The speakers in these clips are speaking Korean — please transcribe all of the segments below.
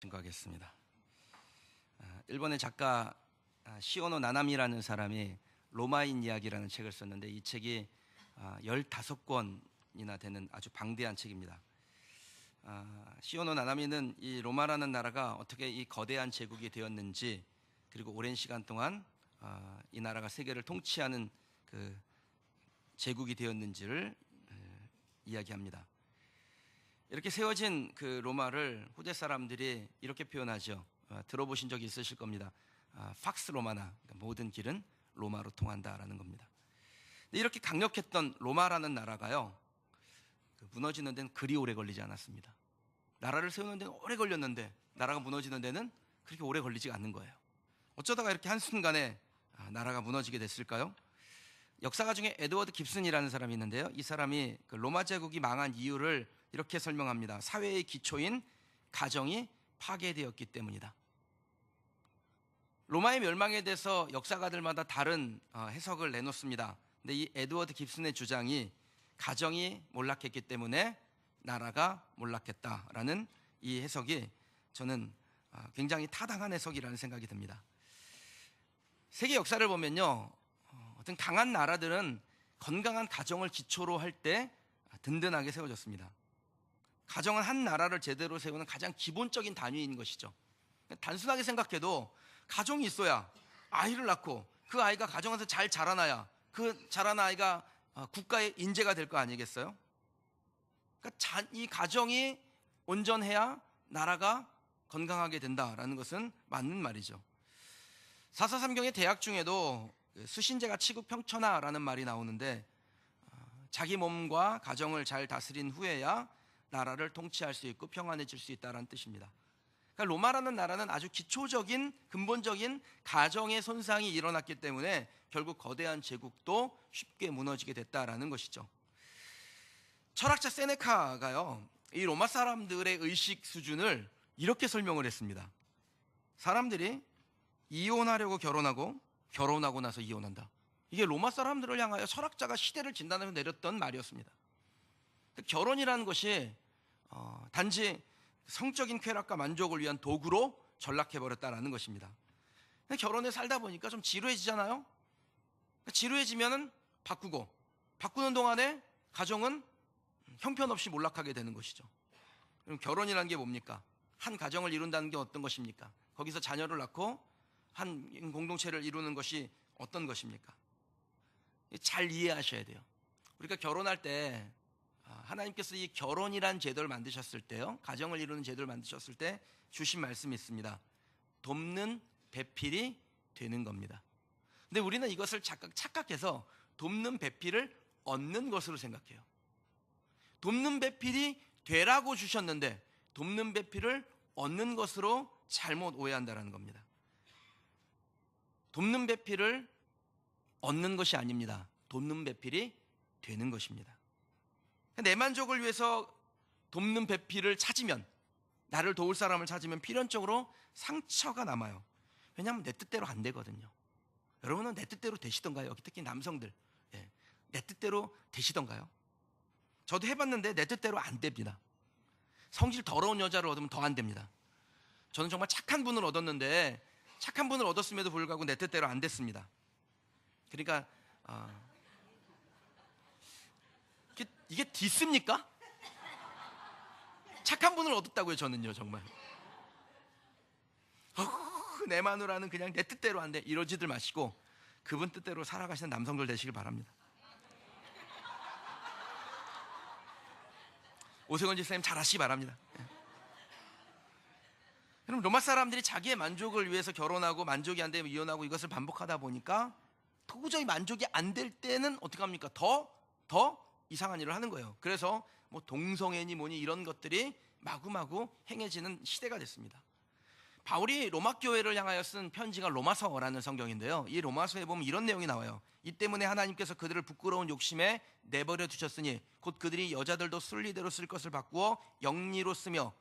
증거하겠습니다. 일본의 작가 시오노 나나미라는 사람이 로마인 이야기라는 책을 썼는데 이 책이 15권이나 되는 아주 방대한 책입니다. 시오노 나나미는 이 로마라는 나라가 어떻게 이 거대한 제국이 되었는지, 그리고 오랜 시간 동안 이 나라가 세계를 통치하는 그 제국이 되었는지를 이야기합니다. 이렇게 세워진 그 로마를 후대 사람들이 이렇게 표현하죠. 들어보신 적이 있으실 겁니다. 팍스 로마나, 그러니까 모든 길은 로마로 통한다라는 겁니다. 근데 이렇게 강력했던 로마라는 나라가요, 무너지는 데는 그리 오래 걸리지 않았습니다. 나라를 세우는 데는 오래 걸렸는데 나라가 무너지는 데는 그렇게 오래 걸리지 않는 거예요. 어쩌다가 이렇게 한순간에 나라가 무너지게 됐을까요? 역사가 중에 에드워드 깁슨이라는 사람이 있는데요, 이 사람이 그 로마 제국이 망한 이유를 이렇게 설명합니다. 사회의 기초인 가정이 파괴되었기 때문이다. 로마의 멸망에 대해서 역사가들마다 다른 해석을 내놓습니다. 근데 이 에드워드 깁슨의 주장이 가정이 몰락했기 때문에 나라가 몰락했다라는 이 해석이 저는 굉장히 타당한 해석이라는 생각이 듭니다. 세계 역사를 보면요, 어떤 강한 나라들은 건강한 가정을 기초로 할 때 든든하게 세워졌습니다. 가정은 한 나라를 제대로 세우는 가장 기본적인 단위인 것이죠. 단순하게 생각해도 가정이 있어야 아이를 낳고 그 아이가 가정에서 잘 자라나야 그 자란 아이가 국가의 인재가 될 거 아니겠어요? 그러니까 이 가정이 온전해야 나라가 건강하게 된다라는 것은 맞는 말이죠. 사사삼경의 대학 중에도 수신제가 치국평천하라는 말이 나오는데, 자기 몸과 가정을 잘 다스린 후에야 나라를 통치할 수 있고 평안해질 수 있다는 뜻입니다. 그러니까 로마라는 나라는 아주 기초적인 근본적인 가정의 손상이 일어났기 때문에 결국 거대한 제국도 쉽게 무너지게 됐다라는 것이죠. 철학자 세네카가요, 이 로마 사람들의 의식 수준을 이렇게 설명을 했습니다. 사람들이 이혼하려고 결혼하고 나서 이혼한다. 이게 로마 사람들을 향하여 철학자가 시대를 진단하며 내렸던 말이었습니다. 결혼이라는 것이 단지 성적인 쾌락과 만족을 위한 도구로 전락해버렸다는 것입니다. 결혼에 살다 보니까 좀 지루해지잖아요. 지루해지면 바꾸는 동안에 가정은 형편없이 몰락하게 되는 것이죠. 그럼 결혼이라는 게 뭡니까? 한 가정을 이룬다는 게 어떤 것입니까? 거기서 자녀를 낳고 한 공동체를 이루는 것이 어떤 것입니까? 잘 이해하셔야 돼요. 우리가 결혼할 때 하나님께서 이 결혼이란 제도를 만드셨을 때요, 가정을 이루는 제도를 만드셨을 때 주신 말씀이 있습니다. 돕는 배필이 되는 겁니다. 근데 우리는 이것을 착각해서 돕는 배필을 얻는 것으로 생각해요. 돕는 배필이 되라고 주셨는데 돕는 배필을 얻는 것으로 잘못 오해한다는 겁니다. 돕는 배필을 얻는 것이 아닙니다. 돕는 배필이 되는 것입니다. 내 만족을 위해서 돕는 배필을 찾으면, 나를 도울 사람을 찾으면 필연적으로 상처가 남아요. 왜냐하면 내 뜻대로 안 되거든요. 여러분은 내 뜻대로 되시던가요? 특히 남성들, 내 뜻대로 되시던가요? 저도 해봤는데 내 뜻대로 안 됩니다. 성질 더러운 여자를 얻으면 더 안 됩니다. 저는 정말 착한 분을 얻었는데, 착한 분을 얻었음에도 불구하고 내 뜻대로 안 됐습니다. 그러니까 이게 디스입니까? 착한 분을 얻었다고요, 저는요, 정말. 내 마누라는 그냥 내 뜻대로 안 돼, 이러지들 마시고 그분 뜻대로 살아가시는 남성들 되시길 바랍니다. 오세훈 집사님 잘하시기 바랍니다. 그럼 로마 사람들이 자기의 만족을 위해서 결혼하고 만족이 안 되면 이혼하고 이것을 반복하다 보니까 도저히 만족이 안 될 때는 어떻게 합니까? 더 이상한 일을 하는 거예요. 그래서 뭐 동성애니 뭐니 이런 것들이 마구마구 행해지는 시대가 됐습니다. 바울이 로마 교회를 향하여 쓴 편지가 로마서라는 성경인데요, 이 로마서에 보면 이런 내용이 나와요. 이 때문에 하나님께서 그들을 부끄러운 욕심에 내버려 두셨으니 곧 그들이 여자들도 순리대로 쓸 것을 바꾸어 영리로 쓰며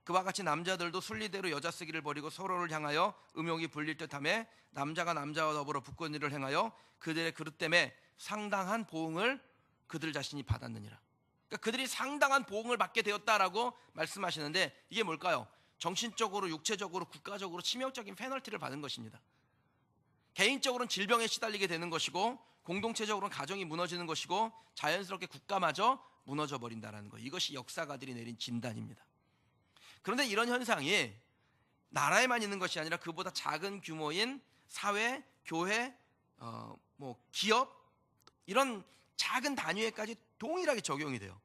그와 같이 남자들도 순리대로 여자 쓰기를 버리고 서로를 향하여 음욕이 불릴 듯하며 남자가 남자와 더불어 부끄러운 일을 행하여 그들의 그릇 때문에 상당한 보응을 그들 자신이 받았느니라. 그러니까 그들이 상당한 보응을 받게 되었다라고 말씀하시는데, 이게 뭘까요? 정신적으로, 육체적으로, 국가적으로 치명적인 페널티를 받은 것입니다. 개인적으로는 질병에 시달리게 되는 것이고, 공동체적으로는 가정이 무너지는 것이고, 자연스럽게 국가마저 무너져 버린다는 것. 이것이 역사가들이 내린 진단입니다. 그런데 이런 현상이 나라에만 있는 것이 아니라 그보다 작은 규모인 사회, 교회, 기업, 이런 작은 단위에까지 동일하게 적용이 돼요.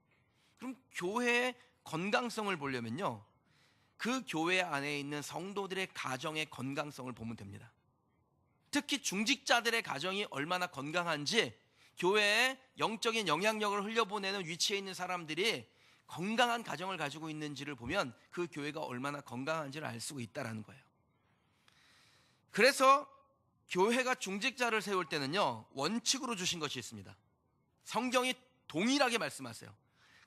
그럼 교회의 건강성을 보려면요, 그 교회 안에 있는 성도들의 가정의 건강성을 보면 됩니다. 특히 중직자들의 가정이 얼마나 건강한지, 교회에 영적인 영향력을 흘려보내는 위치에 있는 사람들이 건강한 가정을 가지고 있는지를 보면 그 교회가 얼마나 건강한지를 알 수가 있다는 거예요. 그래서 교회가 중직자를 세울 때는요, 원칙으로 주신 것이 있습니다. 성경이 동일하게 말씀하세요.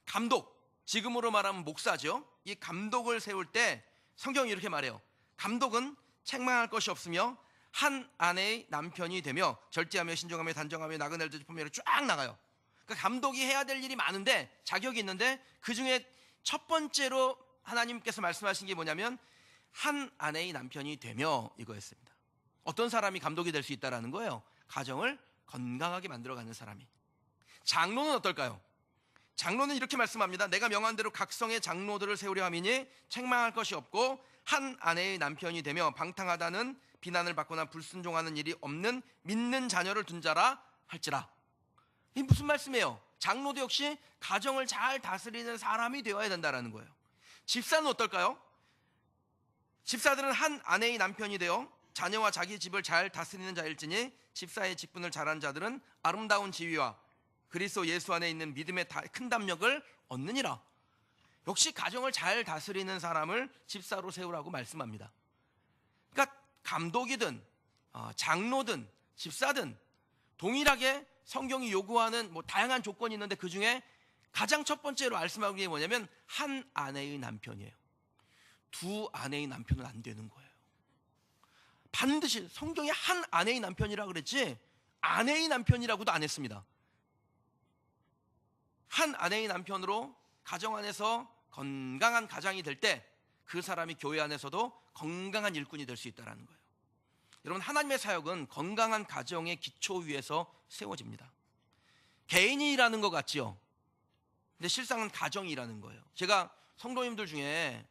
감독, 지금으로 말하면 목사죠. 이 감독을 세울 때 성경이 이렇게 말해요. 감독은 책망할 것이 없으며 한 아내의 남편이 되며 절제하며 신중하며 단정하며 나그네를 품으며 쫙 나가요. 그러니까 감독이 해야 될 일이 많은데, 자격이 있는데, 그 중에 첫 번째로 하나님께서 말씀하신 게 뭐냐면 한 아내의 남편이 되며, 이거였습니다. 어떤 사람이 감독이 될 수 있다는 거예요? 가정을 건강하게 만들어가는 사람이. 장로는 어떨까요? 장로는 이렇게 말씀합니다. 내가 명한 대로 각성의 장로들을 세우려 함이니 책망할 것이 없고 한 아내의 남편이 되며 방탕하다는 비난을 받거나 불순종하는 일이 없는 믿는 자녀를 둔 자라 할지라. 이 무슨 말씀이에요? 장로도 역시 가정을 잘 다스리는 사람이 되어야 된다는 거예요. 집사는 어떨까요? 집사들은 한 아내의 남편이 되어 자녀와 자기 집을 잘 다스리는 자일지니 집사의 직분을 잘한 자들은 아름다운 지위와 그리스도 예수 안에 있는 믿음의 큰 담력을 얻느니라. 역시 가정을 잘 다스리는 사람을 집사로 세우라고 말씀합니다. 그러니까 감독이든 장로든 집사든 동일하게 성경이 요구하는 다양한 조건이 있는데, 그 중에 가장 첫 번째로 말씀하는 게 뭐냐면 한 아내의 남편이에요. 두 아내의 남편은 안 되는 거예요. 반드시 성경이 한 아내의 남편이라 그랬지 아내의 남편이라고도 안 했습니다. 한 아내의 남편으로 가정 안에서 건강한 가장이 될 때 그 사람이 교회 안에서도 건강한 일꾼이 될 수 있다는 거예요. 여러분, 하나님의 사역은 건강한 가정의 기초 위에서 세워집니다. 개인이 일하는 것 같지요? 근데 실상은 가정이 일하는 거예요. 제가 성도님들 중에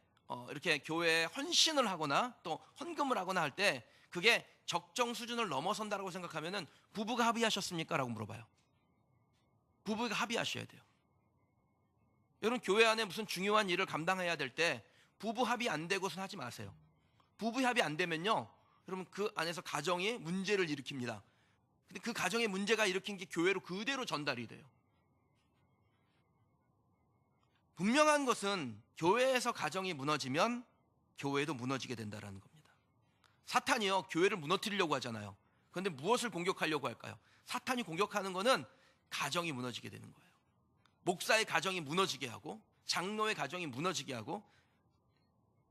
이렇게 교회에 헌신을 하거나 또 헌금을 하거나 할 때 그게 적정 수준을 넘어선다라고 생각하면은 부부가 합의하셨습니까? 라고 물어봐요. 부부가 합의하셔야 돼요. 여러분, 교회 안에 무슨 중요한 일을 감당해야 될 때 부부 합의 안 되고선 하지 마세요. 부부 합의 안 되면요, 여러분 그 안에서 가정이 문제를 일으킵니다. 근데 그 가정의 문제가 일으킨 게 교회로 그대로 전달이 돼요. 분명한 것은 교회에서 가정이 무너지면 교회도 무너지게 된다는 겁니다. 사탄이요, 교회를 무너뜨리려고 하잖아요. 그런데 무엇을 공격하려고 할까요? 사탄이 공격하는 것은 가정이 무너지게 되는 거예요. 목사의 가정이 무너지게 하고, 장로의 가정이 무너지게 하고,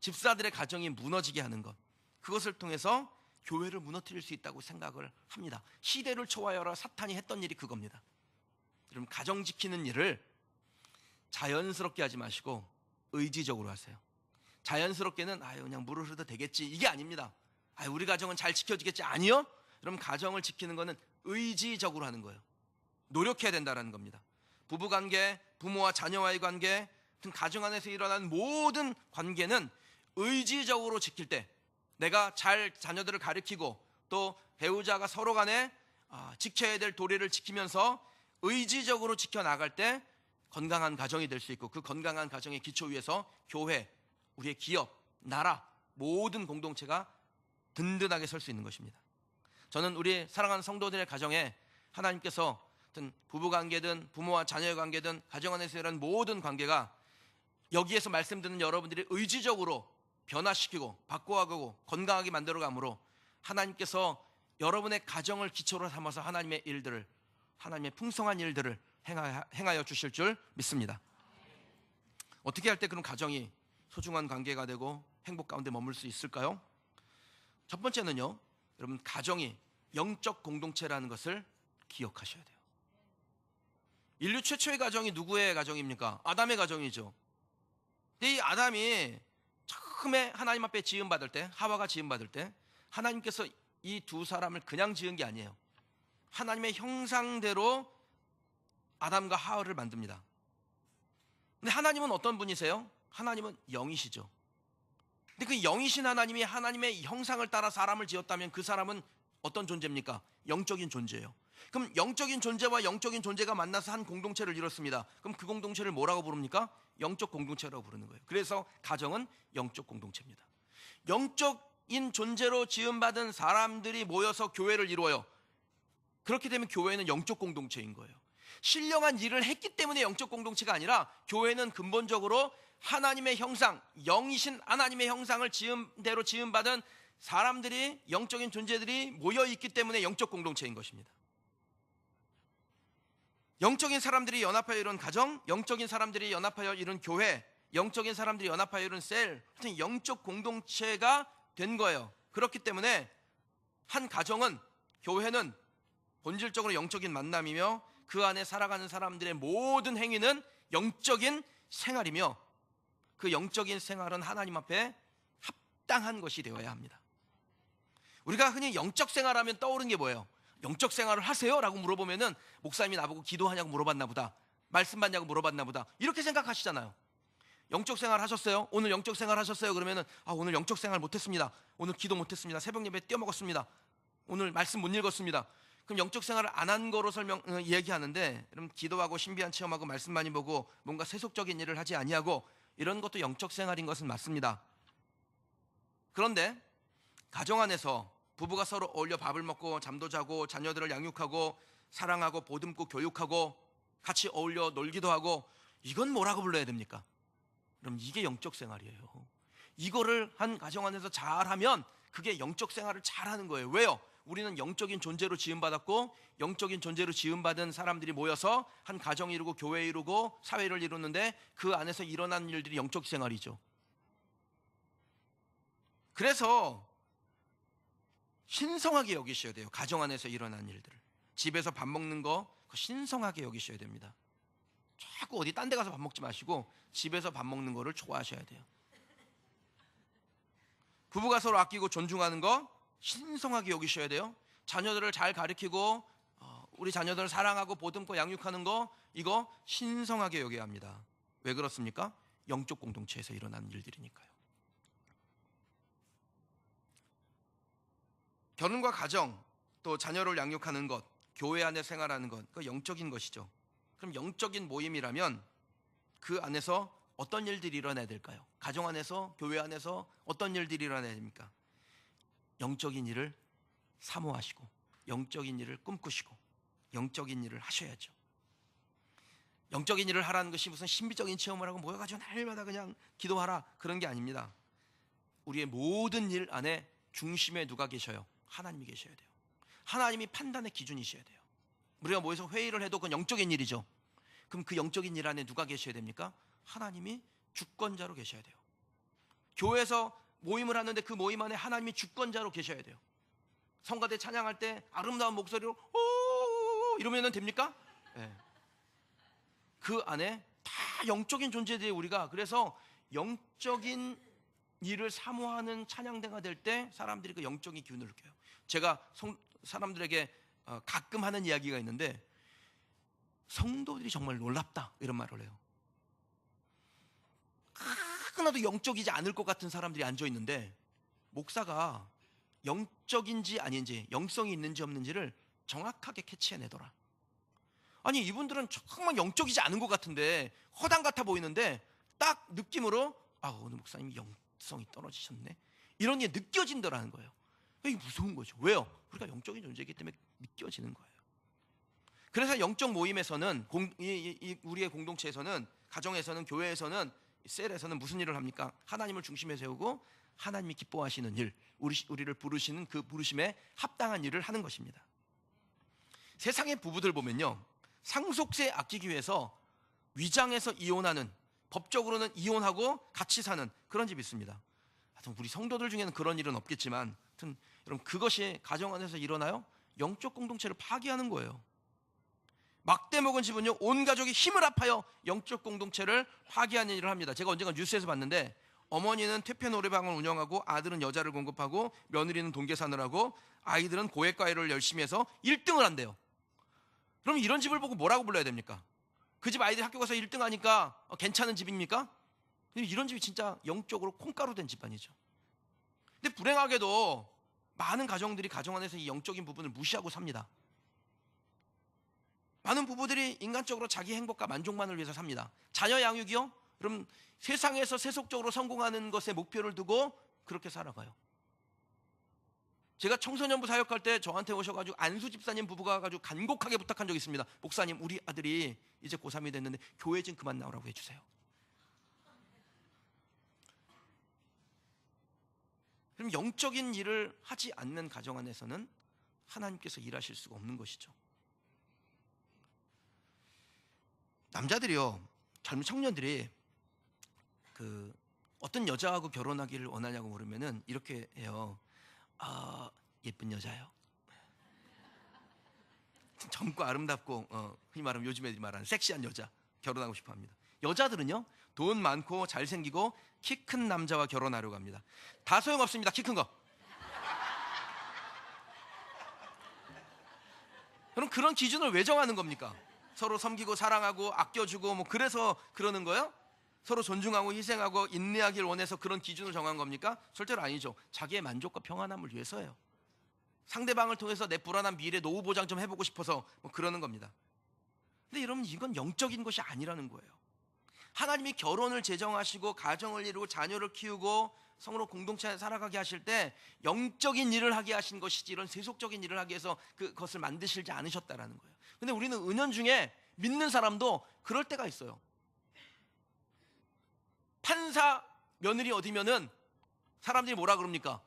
집사들의 가정이 무너지게 하는 것, 그것을 통해서 교회를 무너뜨릴 수 있다고 생각을 합니다. 시대를 초월하여 사탄이 했던 일이 그겁니다. 여러분, 가정 지키는 일을 자연스럽게 하지 마시고 의지적으로 하세요. 자연스럽게는 그냥 물을 흐르도 되겠지, 이게 아닙니다. 우리 가정은 잘 지켜지겠지, 아니요. 여러분, 가정을 지키는 것은 의지적으로 하는 거예요. 노력해야 된다는 겁니다. 부부관계, 부모와 자녀와의 관계 등 가정 안에서 일어나는 모든 관계는 의지적으로 지킬 때, 내가 잘 자녀들을 가르치고 또 배우자가 서로 간에 지켜야 될 도리를 지키면서 의지적으로 지켜나갈 때 건강한 가정이 될 수 있고, 그 건강한 가정의 기초 위에서 교회, 우리의 기업, 나라, 모든 공동체가 든든하게 설 수 있는 것입니다. 저는 우리 사랑하는 성도들의 가정에 하나님께서 부부관계든 부모와 자녀의 관계든 가정 안에서 일어나는 모든 관계가 여기에서 말씀 듣는 여러분들이 의지적으로 변화시키고 바꿔가고 건강하게 만들어가므로 하나님께서 여러분의 가정을 기초로 삼아서 하나님의 일들을, 하나님의 풍성한 일들을 행하여 주실 줄 믿습니다. 어떻게 할 때 그런 가정이 소중한 관계가 되고 행복 가운데 머물 수 있을까요? 첫 번째는요, 여러분, 가정이 영적 공동체라는 것을 기억하셔야 돼요. 인류 최초의 가정이 누구의 가정입니까? 아담의 가정이죠. 근데 이 아담이 처음에 하나님 앞에 지음받을 때, 하와가 지음받을 때 하나님께서 이 두 사람을 그냥 지은 게 아니에요. 하나님의 형상대로 아담과 하와를 만듭니다. 근데 하나님은 어떤 분이세요? 하나님은 영이시죠. 근데 그 영이신 하나님이 하나님의 형상을 따라 사람을 지었다면 그 사람은 어떤 존재입니까? 영적인 존재예요. 그럼 영적인 존재와 영적인 존재가 만나서 한 공동체를 이뤘습니다. 그럼 그 공동체를 뭐라고 부릅니까? 영적 공동체라고 부르는 거예요. 그래서 가정은 영적 공동체입니다. 영적인 존재로 지음받은 사람들이 모여서 교회를 이루어요. 그렇게 되면 교회는 영적 공동체인 거예요. 신령한 일을 했기 때문에 영적 공동체가 아니라 교회는 근본적으로 하나님의 형상, 영이신 하나님의 형상을 지음대로 지음받은 사람들이, 영적인 존재들이 모여있기 때문에 영적 공동체인 것입니다. 영적인 사람들이 연합하여 이룬 가정, 영적인 사람들이 연합하여 이룬 교회, 영적인 사람들이 연합하여 이룬 셀, 하여튼 영적 공동체가 된 거예요. 그렇기 때문에 한 가정은, 교회는 본질적으로 영적인 만남이며 그 안에 살아가는 사람들의 모든 행위는 영적인 생활이며 그 영적인 생활은 하나님 앞에 합당한 것이 되어야 합니다. 우리가 흔히 영적 생활하면 떠오르는 게 뭐예요? 영적 생활을 하세요? 라고 물어보면은 목사님이 나보고 기도하냐고 물어봤나 보다, 말씀 받냐고 물어봤나 보다, 이렇게 생각하시잖아요. 영적 생활 하셨어요? 오늘 영적 생활 하셨어요? 그러면은 오늘 영적 생활 못했습니다. 오늘 기도 못했습니다. 새벽 예배 떼어먹었습니다. 오늘 말씀 못 읽었습니다. 그럼 영적 생활을 안 한 거로 얘기하는데, 그럼 기도하고 신비한 체험하고 말씀 많이 보고 뭔가 세속적인 일을 하지 아니하고 이런 것도 영적 생활인 것은 맞습니다. 그런데 가정 안에서 부부가 서로 어울려 밥을 먹고 잠도 자고 자녀들을 양육하고 사랑하고 보듬고 교육하고 같이 어울려 놀기도 하고, 이건 뭐라고 불러야 됩니까? 그럼 이게 영적 생활이에요. 이거를 한 가정 안에서 잘하면 그게 영적 생활을 잘하는 거예요. 왜요? 우리는 영적인 존재로 지음받았고 영적인 존재로 지음받은 사람들이 모여서 한 가정 이루고 교회 이루고 사회를 이루는데 그 안에서 일어나는 일들이 영적 생활이죠. 그래서 신성하게 여기셔야 돼요. 가정 안에서 일어난 일들을. 집에서 밥 먹는 거 신성하게 여기셔야 됩니다. 자꾸 어디 딴 데 가서 밥 먹지 마시고 집에서 밥 먹는 거를 좋아하셔야 돼요. 부부가 서로 아끼고 존중하는 거 신성하게 여기셔야 돼요. 자녀들을 잘 가르치고 우리 자녀들을 사랑하고 보듬고 양육하는 거, 이거 신성하게 여겨야 합니다. 왜 그렇습니까? 영적 공동체에서 일어나는 일들이니까요. 결혼과 가정, 또 자녀를 양육하는 것, 교회 안에 생활하는 것, 그 영적인 것이죠. 그럼 영적인 모임이라면 그 안에서 어떤 일들이 일어나야 될까요? 가정 안에서, 교회 안에서 어떤 일들이 일어나야 됩니까? 영적인 일을 사모하시고 영적인 일을 꿈꾸시고 영적인 일을 하셔야죠. 영적인 일을 하라는 것이 무슨 신비적인 체험을 하고 모여가지고 날마다 그냥 기도하라, 그런 게 아닙니다. 우리의 모든 일 안에 중심에 누가 계셔요? 하나님이 계셔야 돼요. 하나님이 판단의 기준이셔야 돼요. 우리가 모여서 회의를 해도 그건 영적인 일이죠. 그럼 그 영적인 일 안에 누가 계셔야 됩니까? 하나님이 주권자로 계셔야 돼요. 교회에서 모임을 하는데 그 모임 안에 하나님이 주권자로 계셔야 돼요. 성가대 찬양할 때 아름다운 목소리로 오 이러면 됩니까? 네. 그 안에 다 영적인 존재들이 우리가, 그래서 영적인 일을 사모하는 찬양대가 될 때 사람들이 그 영적인 기운을 느껴요. 제가 사람들에게 가끔 하는 이야기가 있는데, 성도들이 정말 놀랍다 이런 말을 해요. 하나도 영적이지 않을 것 같은 사람들이 앉아 있는데 목사가 영적인지 아닌지, 영성이 있는지 없는지를 정확하게 캐치해내더라. 아니, 이분들은 정말 영적이지 않은 것 같은데, 허당 같아 보이는데 딱 느낌으로 오늘 목사님이 영성이 떨어지셨네, 이런 게 느껴진다라는 거예요. 이게 무서운 거죠. 왜요? 우리가 영적인 존재이기 때문에 느껴지는 거예요. 그래서 영적 모임에서는, 우리의 공동체에서는, 가정에서는, 교회에서는, 셀에서는 무슨 일을 합니까? 하나님을 중심에 세우고 하나님이 기뻐하시는 일, 우리를 부르시는 그 부르심에 합당한 일을 하는 것입니다. 세상의 부부들 보면요, 상속세 아끼기 위해서 위장해서 이혼하는, 법적으로는 이혼하고 같이 사는 그런 집이 있습니다. 하여튼 우리 성도들 중에는 그런 일은 없겠지만, 하여튼 여러분, 그것이 가정 안에서 일어나요? 영적 공동체를 파괴하는 거예요. 막대 먹은 집은요, 온 가족이 힘을 합하여 영적 공동체를 파괴하는 일을 합니다. 제가 언젠가 뉴스에서 봤는데 어머니는 퇴폐 노래방을 운영하고 아들은 여자를 공급하고 며느리는 돈계산을 하고 아이들은 고액과외를 열심히 해서 1등을 한대요. 그럼 이런 집을 보고 뭐라고 불러야 됩니까? 그 집 아이들이 학교 가서 1등 하니까 괜찮은 집입니까? 이런 집이 진짜 영적으로 콩가루 된 집안이죠. 근데 불행하게도 많은 가정들이 가정 안에서 이 영적인 부분을 무시하고 삽니다. 많은 부부들이 인간적으로 자기 행복과 만족만을 위해서 삽니다. 자녀 양육이요? 그럼 세상에서 세속적으로 성공하는 것에 목표를 두고 그렇게 살아가요. 제가 청소년부 사역할 때 저한테 오셔가지고 안수 집사님 부부가 가지고 간곡하게 부탁한 적이 있습니다. 목사님, 우리 아들이 이제 고3이 됐는데 교회 좀 그만 나오라고 해주세요. 그럼 영적인 일을 하지 않는 가정 안에서는 하나님께서 일하실 수가 없는 것이죠. 남자들이요, 젊은 청년들이 어떤 여자하고 결혼하기를 원하냐고 물으면은 이렇게 해요. 예쁜 여자요. 젊고 아름답고 흔히 말하면 요즘 애들이 말하는 섹시한 여자 결혼하고 싶어합니다. 여자들은요, 돈 많고 잘생기고 키 큰 남자와 결혼하려고 합니다. 다 소용없습니다. 키 큰 거. 그럼 그런 기준을 왜 정하는 겁니까? 서로 섬기고 사랑하고 아껴주고 뭐 그래서 그러는 거예요? 서로 존중하고 희생하고 인내하길 원해서 그런 기준을 정한 겁니까? 절대로 아니죠. 자기의 만족과 평안함을 위해서예요. 상대방을 통해서 내 불안한 미래 노후 보장 좀 해보고 싶어서 뭐 그러는 겁니다. 근데 여러분, 이건 영적인 것이 아니라는 거예요. 하나님이 결혼을 제정하시고 가정을 이루고 자녀를 키우고 성으로 공동체에 살아가게 하실 때 영적인 일을 하게 하신 것이지 이런 세속적인 일을 하기 위해서 그것을 만드시지 않으셨다라는 거예요. 근데 우리는 은연중에 믿는 사람도 그럴 때가 있어요. 판사 며느리 얻으면은 사람들이 뭐라 그럽니까?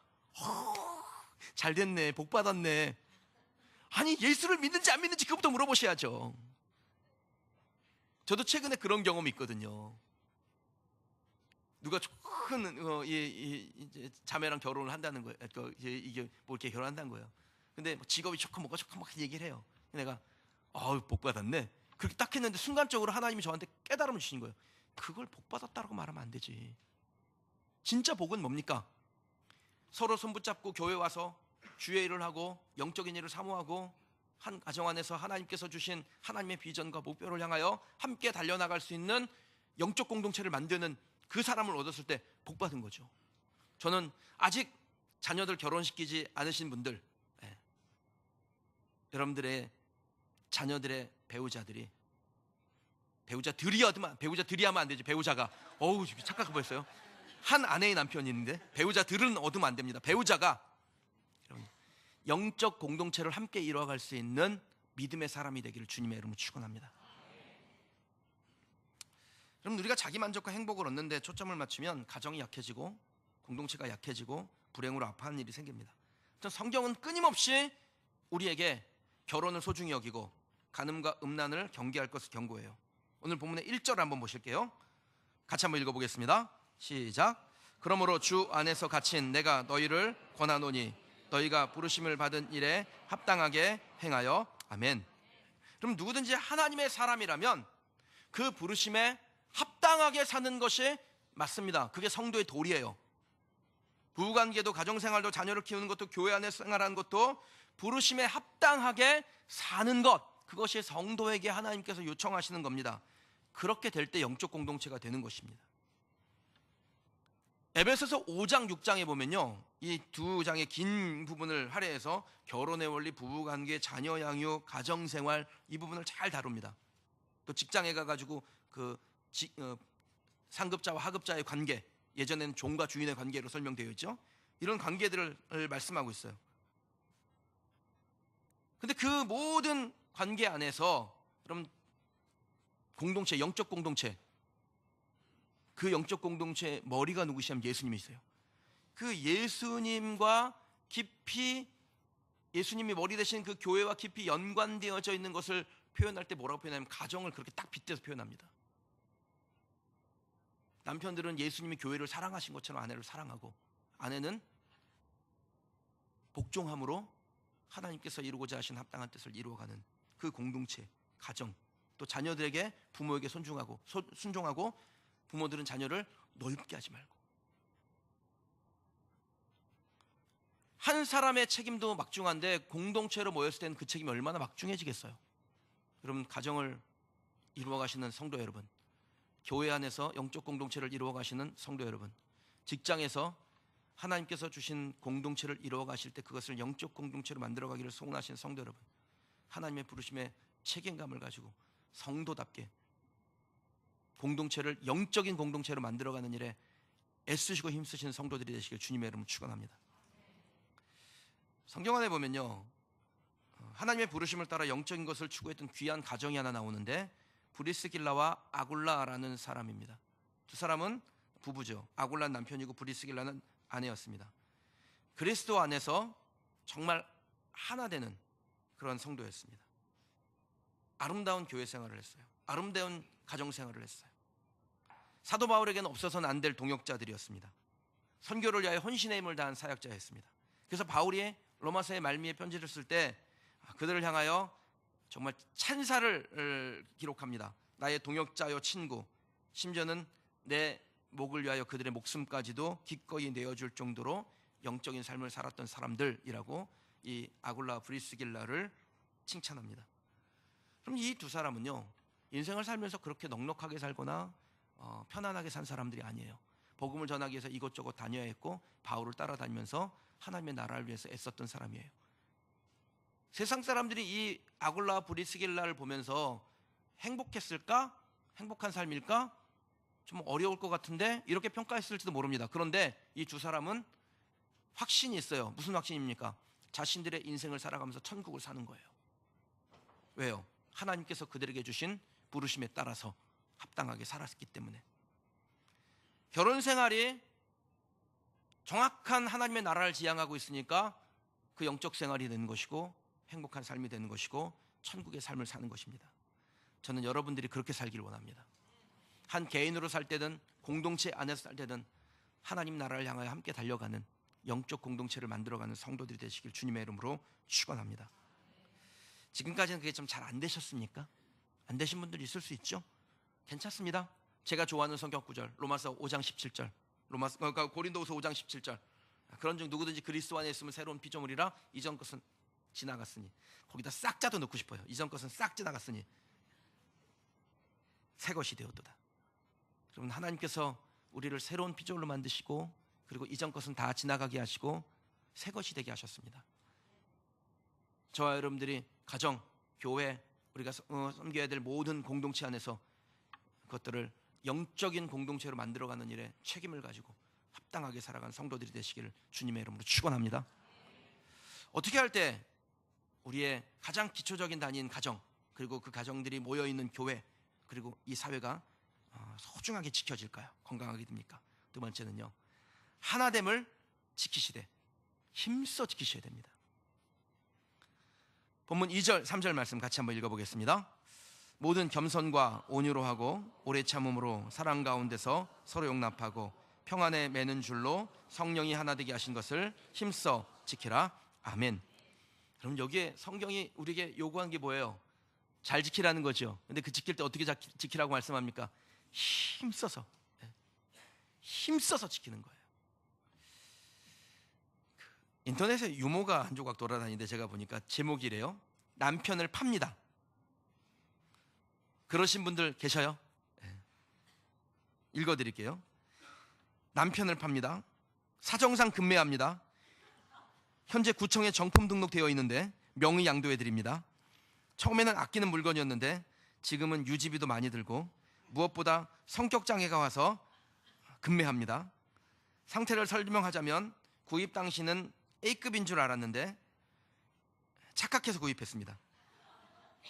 잘 됐네, 복 받았네. 아니, 예수를 믿는지 안 믿는지 그것부터 물어보셔야죠. 저도 최근에 그런 경험이 있거든요. 누가 큰 자매랑 결혼을 한다는 거예요. 이게 뭐 이렇게 결혼한다는 거예요. 근데 직업이 좋고 뭐가 좋고 막 얘기를 해요. 내가 복 받았네. 그렇게 딱 했는데 순간적으로 하나님이 저한테 깨달음을 주신 거예요. 그걸 복 받았다라고 말하면 안 되지. 진짜 복은 뭡니까? 서로 손붙잡고 교회 와서 주의 일을 하고 영적인 일을 사모하고 한 가정 안에서 하나님께서 주신 하나님의 비전과 목표를 향하여 함께 달려나갈 수 있는 영적 공동체를 만드는 그 사람을 얻었을 때 복 받은 거죠. 저는 아직 자녀들 결혼시키지 않으신 분들, 여러분들의 자녀들의 배우자들이, 배우자들이 하면 안 되지. 배우자가 착각해 보였어요. 한 아내의 남편이 있는데 배우자들은 얻으면 안 됩니다. 배우자가 영적 공동체를 함께 이루어갈 수 있는 믿음의 사람이 되기를 주님의 이름으로 축원합니다. 그럼 우리가 자기 만족과 행복을 얻는데 초점을 맞추면 가정이 약해지고 공동체가 약해지고 불행으로 아파하는 일이 생깁니다. 성경은 끊임없이 우리에게 결혼을 소중히 여기고 간음과 음란을 경계할 것을 경고해요. 오늘 본문의 1절 한번 보실게요. 같이 한번 읽어보겠습니다. 시작. 그러므로 주 안에서 갇힌 내가 너희를 권하노니 너희가 부르심을 받은 일에 합당하게 행하여. 아멘. 그럼 누구든지 하나님의 사람이라면 그 부르심에 합당하게 사는 것이 맞습니다. 그게 성도의 도리예요. 부부관계도 가정생활도 자녀를 키우는 것도 교회 안에 생활하는 것도 부르심에 합당하게 사는 것, 그것이 성도에게 하나님께서 요청하시는 겁니다. 그렇게 될 때 영적 공동체가 되는 것입니다. 에베소서 5장 6장에 보면요, 이 두 장의 긴 부분을 할애해서 결혼의 원리, 부부관계, 자녀 양육, 가정생활 이 부분을 잘 다룹니다. 또 직장에 가가지고 상급자와 하급자의 관계, 예전에는 종과 주인의 관계로 설명되어 있죠. 이런 관계들을 말씀하고 있어요. 근데 그 모든 관계 안에서 그럼 공동체, 영적 공동체, 그 영적 공동체의 머리가 누구시냐면 예수님이세요. 그 예수님과 깊이, 예수님이 머리 되신 그 교회와 깊이 연관되어져 있는 것을 표현할 때 뭐라고 표현하냐면 가정을 그렇게 딱 빗대서 표현합니다. 남편들은 예수님이 교회를 사랑하신 것처럼 아내를 사랑하고, 아내는 복종함으로 하나님께서 이루고자 하신 합당한 뜻을 이루어가는 그 공동체, 가정, 또 자녀들에게 부모에게 순종하고 부모들은 자녀를 넓게 하지 말고 한 사람의 책임도 막중한데 공동체로 모였을 때는 그 책임이 얼마나 막중해지겠어요. 여러분, 가정을 이루어 가시는 성도 여러분, 교회 안에서 영적 공동체를 이루어 가시는 성도 여러분, 직장에서 하나님께서 주신 공동체를 이루어 가실 때 그것을 영적 공동체로 만들어 가기를 소원하시는 성도 여러분, 하나님의 부르심에 책임감을 가지고 성도답게 공동체를 영적인 공동체로 만들어가는 일에 애쓰시고 힘쓰시는 성도들이 되시길 주님의 이름으로 축원합니다. 성경 안에 보면요, 하나님의 부르심을 따라 영적인 것을 추구했던 귀한 가정이 하나 나오는데 브리스길라와 아굴라라는 사람입니다. 두 사람은 부부죠. 아굴라는 남편이고 브리스길라는 아내였습니다. 그리스도 안에서 정말 하나 되는 그런 성도였습니다. 아름다운 교회 생활을 했어요. 아름다운 가정 생활을 했어요. 사도 바울에게는 없어서는 안 될 동역자들이었습니다. 선교를 위하여 혼신의 힘을 다한 사역자였습니다. 그래서 바울이 로마서의 말미에 편지를 쓸 때 그들을 향하여 정말 찬사를 기록합니다. 나의 동역자요 친구, 심지어는 내 목을 위하여 그들의 목숨까지도 기꺼이 내어줄 정도로 영적인 삶을 살았던 사람들이라고 이 아굴라 브리스길라를 칭찬합니다. 그럼 이 두 사람은요, 인생을 살면서 그렇게 넉넉하게 살거나 편안하게 산 사람들이 아니에요. 복음을 전하기 위해서 이곳저곳 다녀야 했고 바울을 따라다니면서 하나님의 나라를 위해서 애썼던 사람이에요. 세상 사람들이 이 아굴라 브리스길라를 보면서 행복했을까? 행복한 삶일까? 좀 어려울 것 같은데 이렇게 평가했을지도 모릅니다. 그런데 이 두 사람은 확신이 있어요. 무슨 확신입니까? 자신들의 인생을 살아가면서 천국을 사는 거예요. 왜요? 하나님께서 그들에게 주신 부르심에 따라서 합당하게 살았기 때문에. 결혼 생활이 정확한 하나님의 나라를 지향하고 있으니까 그 영적 생활이 되는 것이고 행복한 삶이 되는 것이고 천국의 삶을 사는 것입니다. 저는 여러분들이 그렇게 살기를 원합니다. 한 개인으로 살 때든 공동체 안에서 살 때든 하나님 나라를 향하여 함께 달려가는 영적 공동체를 만들어가는 성도들이 되시길 주님의 이름으로 축원합니다. 지금까지는 그게 좀 잘 안 되셨습니까? 안 되신 분들이 있을 수 있죠? 괜찮습니다. 제가 좋아하는 성경 구절 로마서 5장 17절, 고린도후서 5장 17절, 그런 중 누구든지 그리스도 안에 있으면 새로운 피조물이라 이전 것은 지나갔으니, 거기다 싹자도 넣고 싶어요. 이전 것은 싹 지나갔으니 새 것이 되었도다. 여러분, 하나님께서 우리를 새로운 피조물로 만드시고 그리고 이전 것은 다 지나가게 하시고 새 것이 되게 하셨습니다. 저와 여러분들이 가정, 교회, 우리가 섬겨야 될 모든 공동체 안에서 그것들을 영적인 공동체로 만들어가는 일에 책임을 가지고 합당하게 살아가는 성도들이 되시기를 주님의 이름으로 축원합니다. 어떻게 할 때 우리의 가장 기초적인 단위인 가정, 그리고 그 가정들이 모여있는 교회, 그리고 이 사회가 소중하게 지켜질까요? 건강하게 됩니까? 두 번째는요, 하나됨을 지키시되 힘써 지키셔야 됩니다. 본문 2절 3절 말씀 같이 한번 읽어보겠습니다. 모든 겸손과 온유로 하고 오래 참음으로 사랑 가운데서 서로 용납하고 평안에 매는 줄로 성령이 하나 되게 하신 것을 힘써 지키라. 아멘. 그럼 여기에 성경이 우리에게 요구한 게 뭐예요? 잘 지키라는 거죠. 근데 그 지킬 때 어떻게 지키라고 말씀합니까? 힘써서 지키는 거예요. 인터넷에 유모가 한 조각 돌아다니는데 제가 보니까 제목이래요. 남편을 팝니다. 그러신 분들 계셔요? 읽어드릴게요. 남편을 팝니다. 사정상 급매합니다. 현재 구청에 정품 등록되어 있는데 명의 양도해드립니다. 처음에는 아끼는 물건이었는데 지금은 유지비도 많이 들고 무엇보다 성격장애가 와서 급매합니다. 상태를 설명하자면 구입 당시는 A급인 줄 알았는데 착각해서 구입했습니다.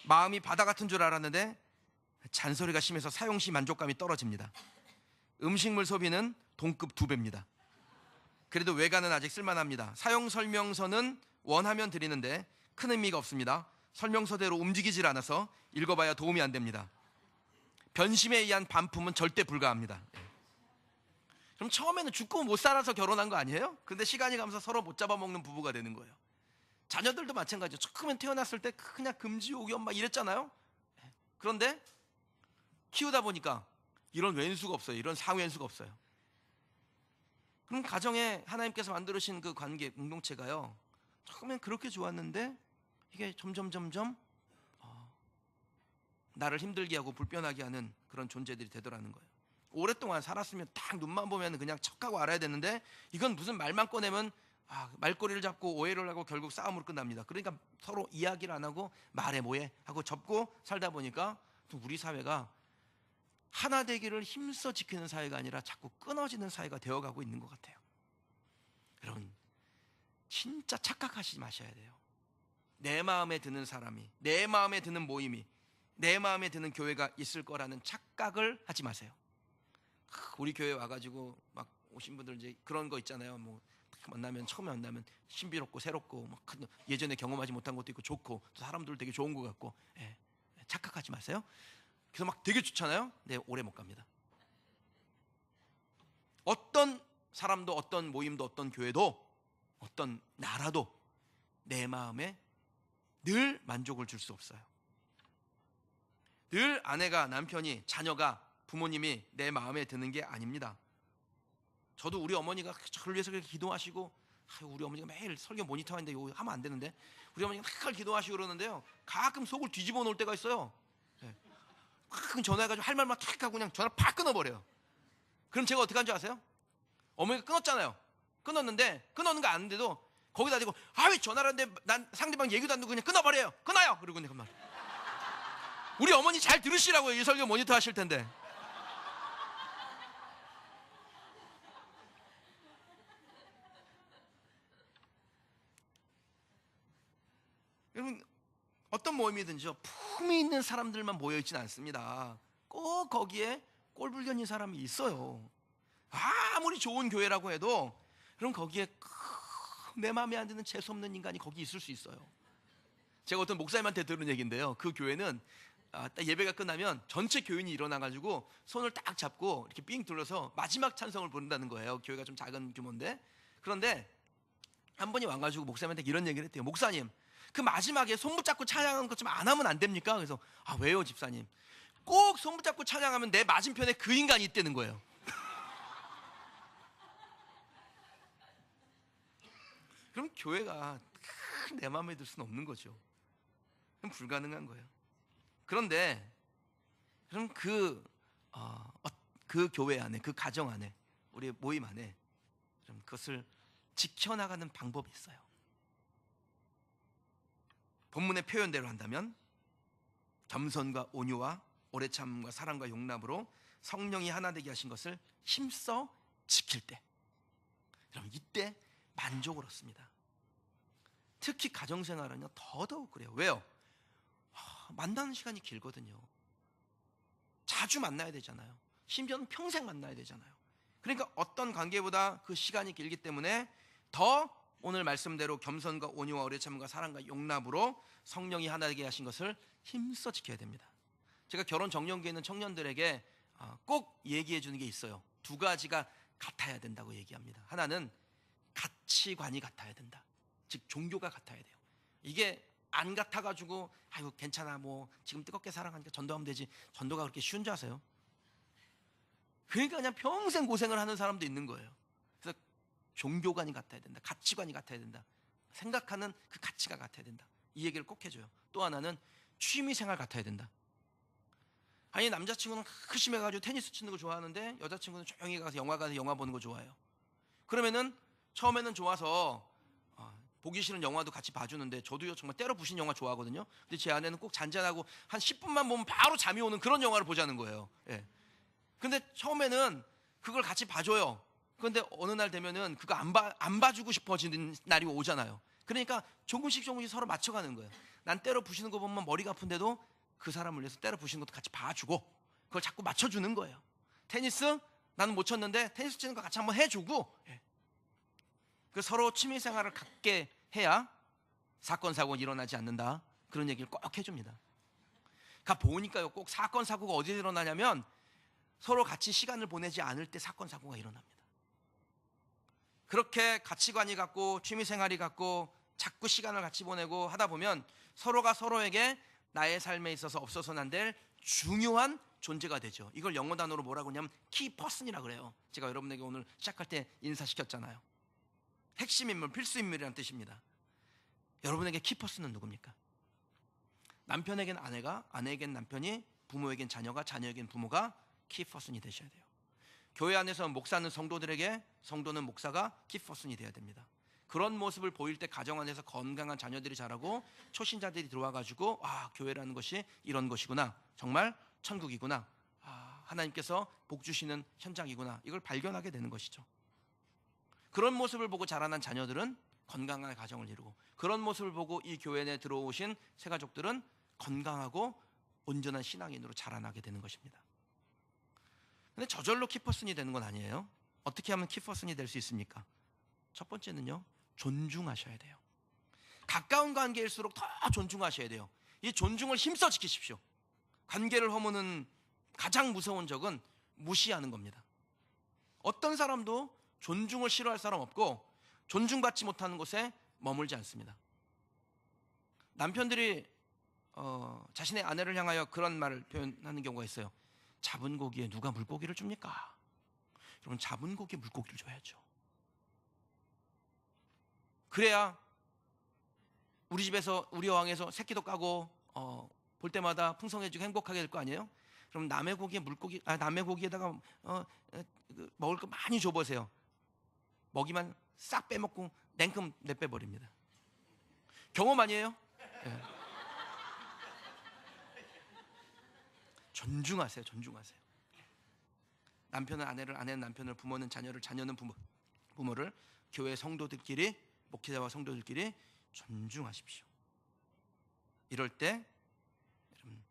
마음이 바다 같은 줄 알았는데 잔소리가 심해서 사용 시 만족감이 떨어집니다. 음식물 소비는 동급 2배입니다. 그래도 외관은 아직 쓸만합니다. 사용 설명서는 원하면 드리는데 큰 의미가 없습니다. 설명서대로 움직이질 않아서 읽어봐야 도움이 안 됩니다. 변심에 의한 반품은 절대 불가합니다. 그럼 처음에는 죽고 못 살아서 결혼한 거 아니에요? 근데 시간이 가면서 서로 못 잡아먹는 부부가 되는 거예요. 자녀들도 마찬가지죠. 처음엔 태어났을 때 그냥 금지옥염 막 이랬잖아요. 그런데 키우다 보니까 이런 왼수가 없어요. 이런 상왼수가 없어요. 그럼 가정에 하나님께서 만들으신 그 관계, 공동체가요, 처음엔 그렇게 좋았는데 이게 점점 나를 힘들게 하고 불편하게 하는 그런 존재들이 되더라는 거예요. 오랫동안 살았으면 딱 눈만 보면 그냥 척하고 알아야 되는데, 이건 무슨 말만 꺼내면 말꼬리를 잡고 오해를 하고 결국 싸움으로 끝납니다. 그러니까 서로 이야기를 안 하고 말해 뭐해 하고 접고 살다 보니까 우리 사회가 하나 되기를 힘써 지키는 사회가 아니라 자꾸 끊어지는 사회가 되어가고 있는 것 같아요. 여러분, 진짜 착각하시지 마셔야 돼요. 내 마음에 드는 사람이, 내 마음에 드는 모임이, 내 마음에 드는 교회가 있을 거라는 착각을 하지 마세요. 우리 교회 와가지고 막 오신 분들 이제 그런 거 있잖아요. 뭐 만나면, 처음에 만나면 신비롭고 새롭고 막 예전에 경험하지 못한 것도 있고 좋고, 사람들 되게 좋은 것 같고, 착각하지 마세요. 그래서 막 되게 좋잖아요. 근데 오래 못 갑니다. 어떤 사람도, 어떤 모임도, 어떤 교회도, 어떤 나라도 내 마음에 늘 만족을 줄 수 없어요. 늘 아내가, 남편이, 자녀가, 부모님이 내 마음에 드는 게 아닙니다. 저도 우리 어머니가 저를 위해서 그렇게 기도하시고, 우리 어머니가 매일 설교 모니터하는데 이거 하면 안 되는데, 우리 어머니가 매일 기도하시고 그러는데요, 가끔 속을 뒤집어 놓을 때가 있어요. 가끔 전화해가지고 할 말만 탁 하고 그냥 전화를 팍 끊어버려요. 그럼 제가 어떻게 한 줄 아세요? 어머니가 끊었잖아요. 끊었는데, 끊었는 거 아는데도 거기다 대고 왜 전화를 하는데 난 상대방 얘기도 안 듣고 그냥 끊어버려요. 끊어요. 그러고 내가 말, 우리 어머니 잘 들으시라고요. 이 설교 모니터 하실 텐데. 여러분, 어떤 모임이든지요, 품이 있는 사람들만 모여있지는 않습니다. 꼭 거기에 꼴불견인 사람이 있어요. 아무리 좋은 교회라고 해도 그럼 거기에 내 마음에 안 드는 재수없는 인간이 거기 있을 수 있어요. 제가 어떤 목사님한테 들은 얘기인데요, 그 교회는 딱 예배가 끝나면 전체 교인이 일어나가지고 손을 딱 잡고 이렇게 삥 둘러서 마지막 찬송을 부른다는 거예요. 교회가 좀 작은 규모인데. 그런데 한 분이 와가지고 목사님한테 이런 얘기를 했대요. 목사님, 그 마지막에 손 붙잡고 찬양하는 것 좀 안 하면 안 됩니까? 그래서 왜요 집사님? 꼭 손 붙잡고 찬양하면 내 맞은편에 그 인간이 있다는 거예요. 그럼 교회가 내 마음에 들 수는 없는 거죠. 그럼 불가능한 거예요. 그런데 그럼 그 교회 안에, 그 가정 안에, 우리 모임 안에 그럼 그것을 지켜나가는 방법이 있어요. 본문의 표현대로 한다면 겸손과 온유와 오래 참음과 사랑과 용납으로 성령이 하나 되게 하신 것을 힘써 지킬 때, 여러분, 이때 만족을 얻습니다. 특히 가정생활은요 더더욱 그래요. 왜요? 만나는 시간이 길거든요. 자주 만나야 되잖아요. 심지어는 평생 만나야 되잖아요. 그러니까 어떤 관계보다 그 시간이 길기 때문에 더 오늘 말씀대로 겸손과 온유와 오래 참음과 사랑과 용납으로 성령이 하나 되게 하신 것을 힘써 지켜야 됩니다. 제가 결혼 정년기에 있는 청년들에게 꼭 얘기해 주는 게 있어요. 두 가지가 같아야 된다고 얘기합니다. 하나는 가치관이 같아야 된다. 즉 종교가 같아야 돼요. 이게 안 같아가지고 아이고 괜찮아, 뭐 지금 뜨겁게 사랑하니까 전도하면 되지, 전도가 그렇게 쉬운 줄 아세요? 그러니까 그냥 평생 고생을 하는 사람도 있는 거예요. 그래서 종교관이 같아야 된다. 가치관이 같아야 된다. 생각하는 그 가치가 같아야 된다. 이 얘기를 꼭 해줘요. 또 하나는 취미생활 같아야 된다. 아니, 남자친구는 심해가지고 테니스 치는 거 좋아하는데 여자친구는 조용히 가서 영화 보는 거 좋아해요. 그러면은 처음에는 좋아서 보기 싫은 영화도 같이 봐주는데, 저도요 정말 때려 부신 영화 좋아하거든요. 근데 제 아내는 꼭 잔잔하고 한 10분만 보면 바로 잠이 오는 그런 영화를 보자는 거예요. 근데 처음에는 그걸 같이 봐줘요. 그런데 어느 날 되면은 그거 안 봐주고 싶어지는 날이 오잖아요. 그러니까 조금씩 서로 맞춰가는 거예요. 난 때려 부시는 거 보면 머리가 아픈데도 그 사람을 위해서 때려 부시는 것도 같이 봐주고, 그걸 자꾸 맞춰주는 거예요. 테니스 나는 못 쳤는데 테니스 치는 거 같이 한번 해주고, 그 서로 취미생활을 갖게 해야 사건 사고가 일어나지 않는다. 그런 얘기를 꼭 해줍니다. 그러니까 보니까요, 꼭 사건 사고가 어디에 일어나냐면 서로 같이 시간을 보내지 않을 때 사건 사고가 일어납니다. 그렇게 가치관이 같고 취미생활이 같고 자꾸 시간을 같이 보내고 하다 보면 서로가 서로에게 나의 삶에 있어서 없어서는 안 될 중요한 존재가 되죠. 이걸 영어 단어로 뭐라고 하냐면 키퍼슨이라 그래요. 제가 여러분에게 오늘 시작할 때 인사시켰잖아요. 핵심 인물, 필수 인물이라는 뜻입니다. 여러분에게 키퍼슨은 누굽니까? 남편에겐 아내가, 아내에겐 남편이, 부모에겐 자녀가, 자녀에겐 부모가 키퍼슨이 되셔야 돼요. 교회 안에서 목사는 성도들에게, 성도는 목사가 키퍼슨이 되어야 됩니다. 그런 모습을 보일 때 가정 안에서 건강한 자녀들이 자라고 초신자들이 들어와가지고 교회라는 것이 이런 것이구나, 정말 천국이구나, 하나님께서 복 주시는 현장이구나, 이걸 발견하게 되는 것이죠. 그런 모습을 보고 자라난 자녀들은 건강한 가정을 이루고, 그런 모습을 보고 이 교회 내에 들어오신 새가족들은 건강하고 온전한 신앙인으로 자라나게 되는 것입니다. 근데 저절로 키퍼슨이 되는 건 아니에요. 어떻게 하면 키퍼슨이 될 수 있습니까? 첫 번째는요, 존중하셔야 돼요. 가까운 관계일수록 더 존중하셔야 돼요. 이 존중을 힘써 지키십시오. 관계를 허무는 가장 무서운 적은 무시하는 겁니다. 어떤 사람도 존중을 싫어할 사람 없고 존중받지 못하는 곳에 머물지 않습니다. 남편들이 자신의 아내를 향하여 그런 말을 표현하는 경우가 있어요. 잡은 고기에 누가 물고기를 줍니까? 여러분, 잡은 고기에 물고기를 줘야죠. 그래야 우리 집에서, 우리 어항에서 새끼도 까고 볼 때마다 풍성해지고 행복하게 될 거 아니에요? 그럼 남의 고기에 남의 고기에다가 먹을 거 많이 줘보세요. 먹이만 싹 빼먹고 냉큼 내빼버립니다. 경험 아니에요? 네. 존중하세요. 존중하세요. 남편은 아내를, 아내는 남편을, 부모는 자녀를, 자녀는 부모를 교회 성도들끼리, 목회자와 성도들끼리 존중하십시오. 이럴 때 여러분,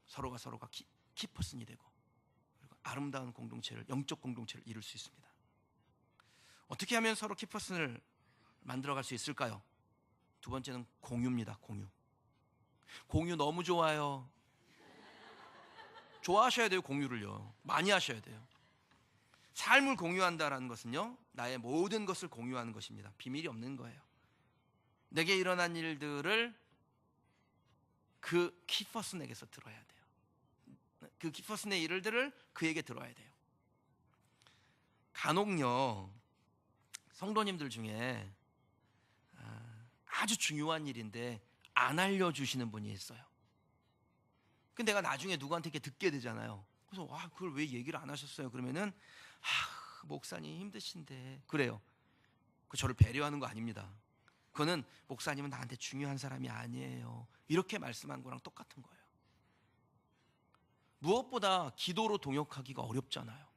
서로가 키퍼슨이 되고, 그리고 아름다운 공동체를, 영적 공동체를 이룰 수 있습니다. 어떻게 하면 서로 키퍼슨을 만들어갈 수 있을까요? 두 번째는 공유입니다. 공유 너무 좋아요. 좋아하셔야 돼요. 공유를요, 많이 하셔야 돼요. 삶을 공유한다라는 것은요, 나의 모든 것을 공유하는 것입니다. 비밀이 없는 거예요. 내게 일어난 일들을 그 키퍼슨에게서 들어야 돼요. 그 키퍼슨의 일들을 그에게 들어야 돼요. 간혹요, 성도님들 중에 아주 중요한 일인데 안 알려주시는 분이 있어요. 근데 내가 나중에 누구한테 이렇게 듣게 되잖아요. 그래서 그걸 왜 얘기를 안 하셨어요? 그러면은 목사님 힘드신데 그래요. 그 저를 배려하는 거 아닙니다. 그거는 목사님은 나한테 중요한 사람이 아니에요, 이렇게 말씀한 거랑 똑같은 거예요. 무엇보다 기도로 동역하기가 어렵잖아요.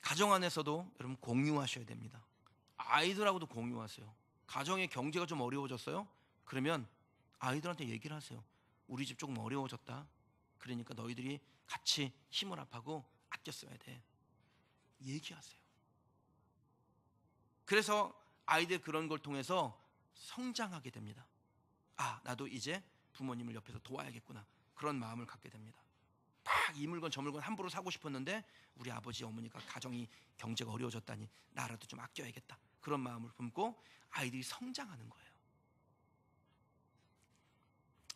가정 안에서도 여러분 공유하셔야 됩니다. 아이들하고도 공유하세요. 가정의 경제가 좀 어려워졌어요? 그러면 아이들한테 얘기를 하세요. 우리 집 조금 어려워졌다. 그러니까 너희들이 같이 힘을 합하고 아껴 써야 돼. 얘기하세요. 그래서 아이들 그런 걸 통해서 성장하게 됩니다. 나도 이제 부모님을 옆에서 도와야겠구나, 그런 마음을 갖게 됩니다. 막 이 물건 저 물건 함부로 사고 싶었는데 우리 아버지 어머니가 가정이 경제가 어려워졌다니 나라도 좀 아껴야겠다, 그런 마음을 품고 아이들이 성장하는 거예요.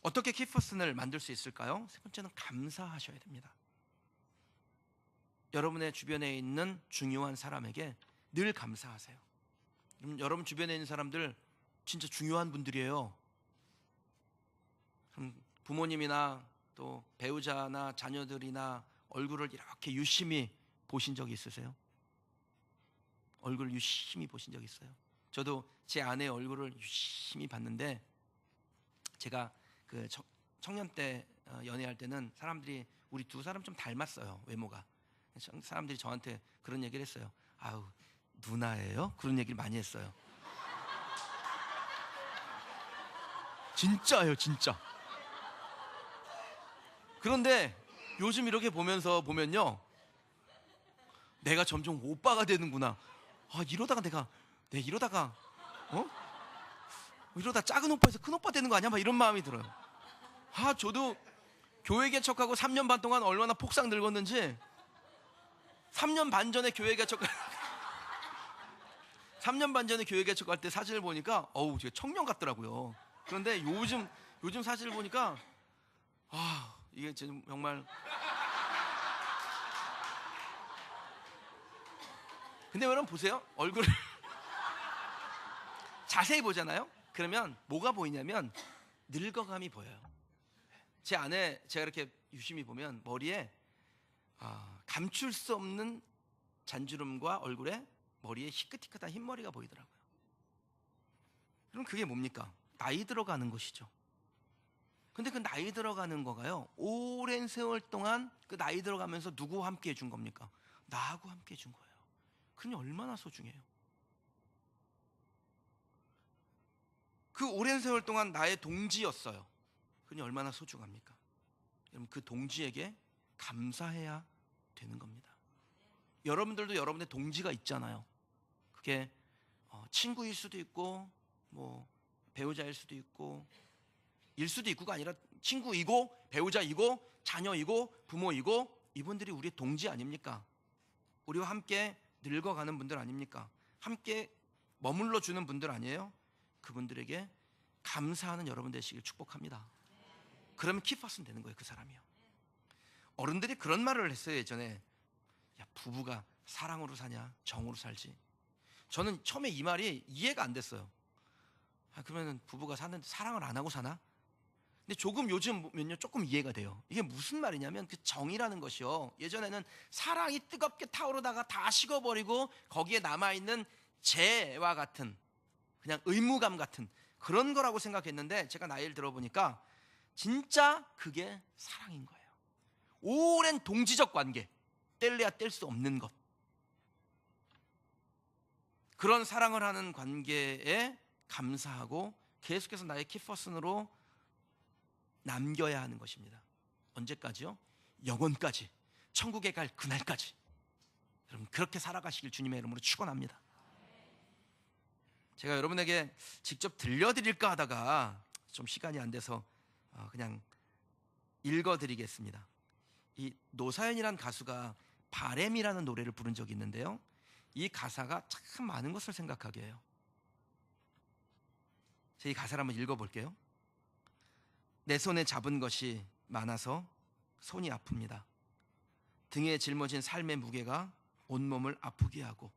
어떻게 키퍼슨을 만들 수 있을까요? 세 번째는 감사하셔야 됩니다. 여러분의 주변에 있는 중요한 사람에게 늘 감사하세요. 여러분 주변에 있는 사람들 진짜 중요한 분들이에요. 부모님이나 또 배우자나 자녀들이나 얼굴을 이렇게 유심히 보신 적이 있으세요? 얼굴을 유심히 보신 적 있어요? 저도 제 아내의 얼굴을 유심히 봤는데, 제가 그 청년 때 연애할 때는 사람들이 우리 두 사람 좀 닮았어요, 외모가. 사람들이 저한테 그런 얘기를 했어요. 누나예요? 그런 얘기를 많이 했어요. 진짜예요, 진짜. 그런데 요즘 이렇게 보면요, 내가 점점 오빠가 되는구나. 이러다가 이러다 작은 오빠에서 큰 오빠 되는 거 아니야? 막 이런 마음이 들어요. 저도 교회 개척하고 3년 반 동안 얼마나 폭삭 늙었는지, 3년 반 전에 교회 개척할 3년 반 전에 교회 개척할 때 사진을 보니까 제가 청년 같더라고요. 그런데 요즘 사진을 보니까 이게 정말. 근데 여러분 보세요. 얼굴을 자세히 보잖아요. 그러면 뭐가 보이냐면 늙어감이 보여요. 제 아내 제가 이렇게 유심히 보면 머리에 감출 수 없는 잔주름과 얼굴에 머리에 희끗희끗한 흰머리가 보이더라고요. 그럼 그게 뭡니까? 나이 들어가는 것이죠. 근데 그 나이 들어가는 거가요, 오랜 세월 동안 그 나이 들어가면서 누구와 함께 해준 겁니까? 나하고 함께 해준 거예요. 그러니 얼마나 소중해요. 그 오랜 세월 동안 나의 동지였어요. 그러니 얼마나 소중합니까? 여러분, 그 동지에게 감사해야 되는 겁니다. 여러분들도 여러분의 동지가 있잖아요. 그게 친구일 수도 있고 뭐 배우자일 수도 있고 일 수도 있고가 아니라 친구이고 배우자이고 자녀이고 부모이고, 이분들이 우리의 동지 아닙니까? 우리와 함께 늙어가는 분들 아닙니까? 함께 머물러 주는 분들 아니에요? 그분들에게 감사하는 여러분 되시길 축복합니다. 그러면 키퍼슨 되는 거예요, 그 사람이요. 어른들이 그런 말을 했어요, 예전에. 야, 부부가 사랑으로 사냐 정으로 살지. 저는 처음에 이 말이 이해가 안 됐어요. 그러면 부부가 사는데 사랑을 안 하고 사나? 근데 조금 요즘 보면요 조금 이해가 돼요. 이게 무슨 말이냐면 그 정이라는 것이요, 예전에는 사랑이 뜨겁게 타오르다가 다 식어버리고 거기에 남아있는 재와 같은 그냥 의무감 같은 그런 거라고 생각했는데, 제가 나이를 들어보니까 진짜 그게 사랑인 거예요. 오랜 동지적 관계, 뗄래야 뗄 수 없는 것, 그런 사랑을 하는 관계에 감사하고 계속해서 나의 키퍼슨으로 남겨야 하는 것입니다. 언제까지요? 영원까지, 천국에 갈 그날까지. 여러분, 그렇게 살아가시길 주님의 이름으로 축원합니다. 제가 여러분에게 직접 들려드릴까 하다가 좀 시간이 안 돼서 그냥 읽어드리겠습니다. 이 노사연이라는 가수가 바램이라는 노래를 부른 적이 있는데요, 이 가사가 참 많은 것을 생각하게 해요. 제가 이 가사를 한번 읽어볼게요. 내 손에 잡은 것이 많아서 손이 아픕니다. 등에 짊어진 삶의 무게가 온몸을 아프게 하고,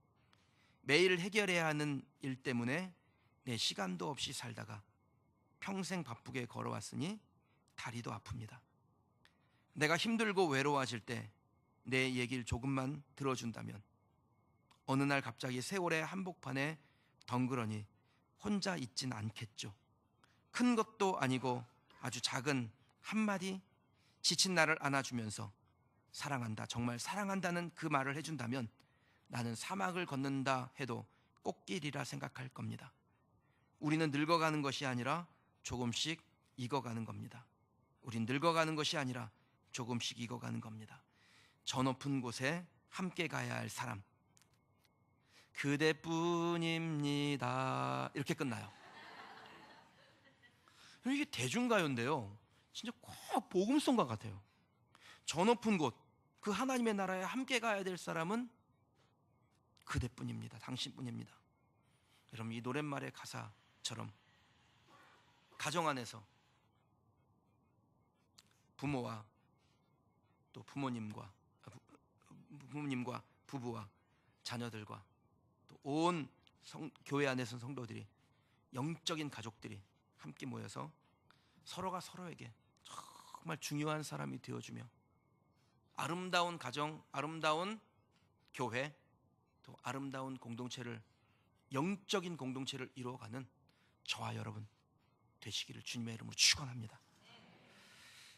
매일 해결해야 하는 일 때문에 내 시간도 없이 살다가 평생 바쁘게 걸어왔으니 다리도 아픕니다. 내가 힘들고 외로워질 때 내 얘기를 조금만 들어준다면 어느 날 갑자기 세월의 한복판에 덩그러니 혼자 있진 않겠죠. 큰 것도 아니고 아주 작은 한마디, 지친 나를 안아주면서 사랑한다, 정말 사랑한다는 그 말을 해준다면 나는 사막을 걷는다 해도 꽃길이라 생각할 겁니다. 우리는 늙어가는 것이 아니라 조금씩 익어가는 겁니다. 우린 늙어가는 것이 아니라 조금씩 익어가는 겁니다. 저 높은 곳에 함께 가야 할 사람, 그대뿐입니다. 이렇게 끝나요. 이게 대중가요인데요, 진짜 꼭 복음송가 같아요. 저 높은 곳, 그 하나님의 나라에 함께 가야 될 사람은 그대뿐입니다. 당신뿐입니다. 여러분, 이 노랫말의 가사처럼 가정 안에서 부모와 또 부모님과 부부와 자녀들과 또 온 교회 안에서 성도들이, 영적인 가족들이 함께 모여서 서로가 서로에게 정말 중요한 사람이 되어주며 아름다운 가정, 아름다운 교회, 또 아름다운 공동체를, 영적인 공동체를 이루어가는 저와 여러분 되시기를 주님의 이름으로 축원합니다.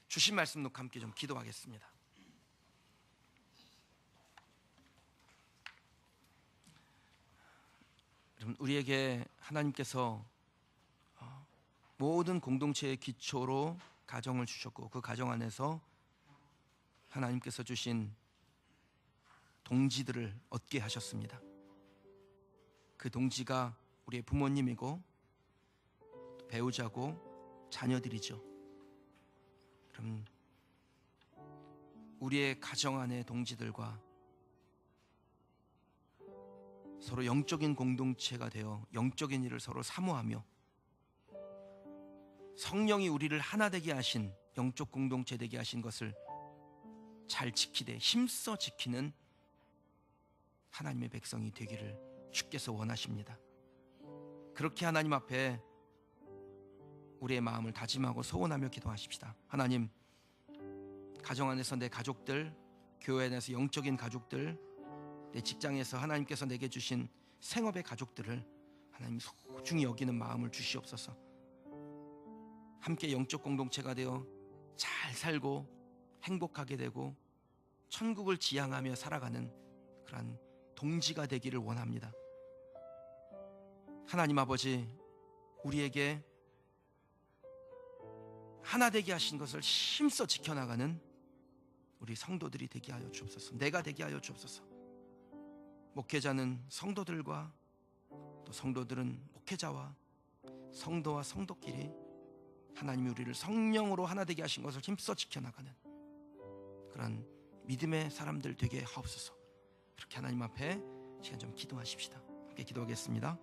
주신 말씀 놓고 함께 좀 기도하겠습니다. 여러분, 우리에게 하나님께서 모든 공동체의 기초로 가정을 주셨고, 그 가정 안에서 하나님께서 주신 동지들을 얻게 하셨습니다. 그 동지가 우리의 부모님이고 배우자고 자녀들이죠. 그럼 우리의 가정 안의 동지들과 서로 영적인 공동체가 되어 영적인 일을 서로 사모하며 성령이 우리를 하나 되게 하신, 영적 공동체 되게 하신 것을 잘 지키되 힘써 지키는 하나님의 백성이 되기를 주께서 원하십니다. 그렇게 하나님 앞에 우리의 마음을 다짐하고 소원하며 기도하십시다. 하나님, 가정 안에서 내 가족들, 교회 안에서 영적인 가족들, 내 직장에서 하나님께서 내게 주신 생업의 가족들을 하나님 소중히 여기는 마음을 주시옵소서. 함께 영적 공동체가 되어 잘 살고 행복하게 되고 천국을 지향하며 살아가는 그러한 동지가 되기를 원합니다. 하나님 아버지, 우리에게 하나 되게 하신 것을 힘써 지켜나가는 우리 성도들이 되게 하여 주옵소서. 내가 되게 하여 주옵소서. 목회자는 성도들과, 또 성도들은 목회자와, 성도와 성도끼리 하나님이 우리를 성령으로 하나 되게 하신 것을 힘써 지켜나가는 그런 믿음의 사람들 되게 하옵소서. 그렇게 하나님 앞에 시간 좀 기도하십시다. 함께 기도하겠습니다.